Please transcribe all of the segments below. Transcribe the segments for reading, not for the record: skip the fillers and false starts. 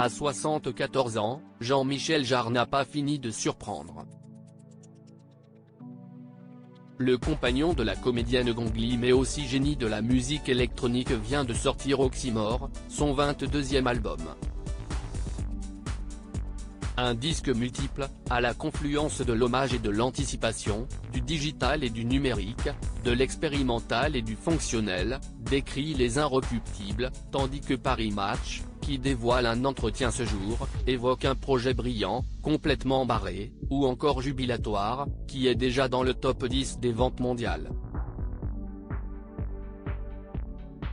À 74 ans, Jean-Michel Jarre n'a pas fini de surprendre. Le compagnon de la comédienne Gongli mais aussi génie de la musique électronique vient de sortir Oxymore, son 22e album. Un disque multiple, à la confluence de l'hommage et de l'anticipation, du digital et du numérique, de l'expérimental et du fonctionnel, décrit les Inrecuptibles, tandis que Paris Match, qui dévoile un entretien ce jour, évoque un projet brillant, complètement barré, ou encore jubilatoire, qui est déjà dans le top 10 des ventes mondiales.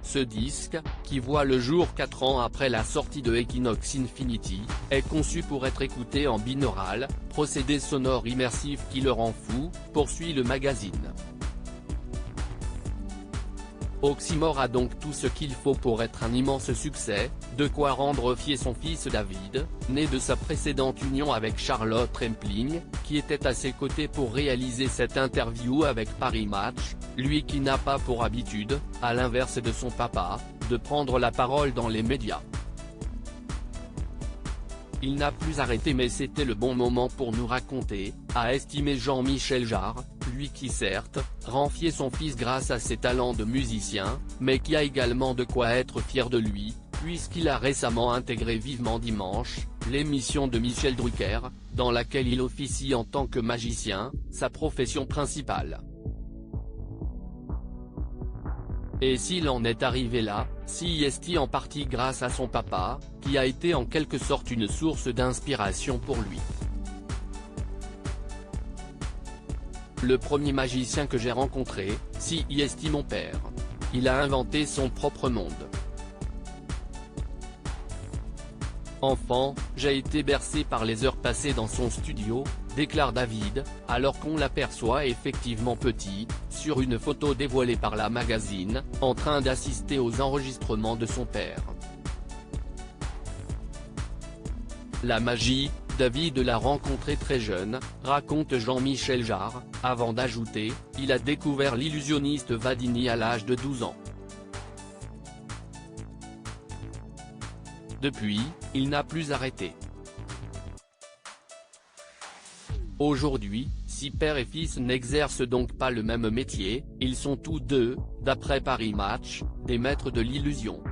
Ce disque, qui voit le jour 4 ans après la sortie de Equinox Infinity, est conçu pour être écouté en binaural, procédé sonore immersif qui le rend fou, poursuit le magazine. Oxymore a donc tout ce qu'il faut pour être un immense succès, de quoi rendre fier son fils David, né de sa précédente union avec Charlotte Rampling, qui était à ses côtés pour réaliser cette interview avec Paris Match, lui qui n'a pas pour habitude, à l'inverse de son papa, de prendre la parole dans les médias. Il n'a plus arrêté mais c'était le bon moment pour nous raconter, a estimé Jean-Michel Jarre, lui qui certes, rend fier son fils grâce à ses talents de musicien, mais qui a également de quoi être fier de lui, puisqu'il a récemment intégré Vivement Dimanche, l'émission de Michel Drucker, dans laquelle il officie en tant que magicien, sa profession principale. Et s'il en est arrivé là, si est-il en partie grâce à son papa, qui a été en quelque sorte une source d'inspiration pour lui. Le premier magicien que j'ai rencontré, si est mon père. Il a inventé son propre monde. Enfant, j'ai été bercé par les heures passées dans son studio, déclare David, alors qu'on l'aperçoit effectivement petit, sur une photo dévoilée par la magazine, en train d'assister aux enregistrements de son père. La magie, David l'a rencontré très jeune, raconte Jean-Michel Jarre, avant d'ajouter, il a découvert l'illusionniste Vadini à l'âge de 12 ans. Depuis, il n'a plus arrêté. Aujourd'hui, si père et fils n'exercent donc pas le même métier, ils sont tous deux, d'après Paris Match, des maîtres de l'illusion.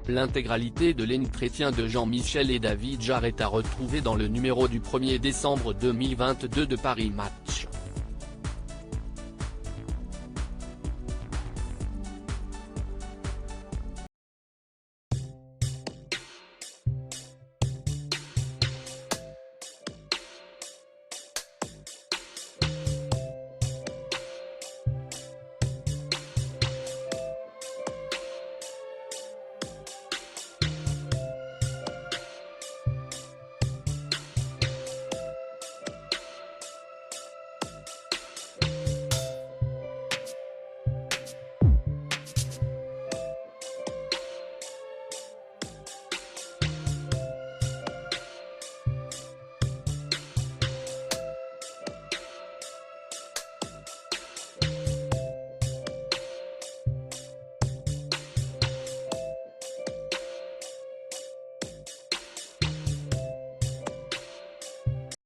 L'intégralité de l'entretien de Jean-Michel et David Jarre est à retrouver dans le numéro du 1er décembre 2022 de Paris Match.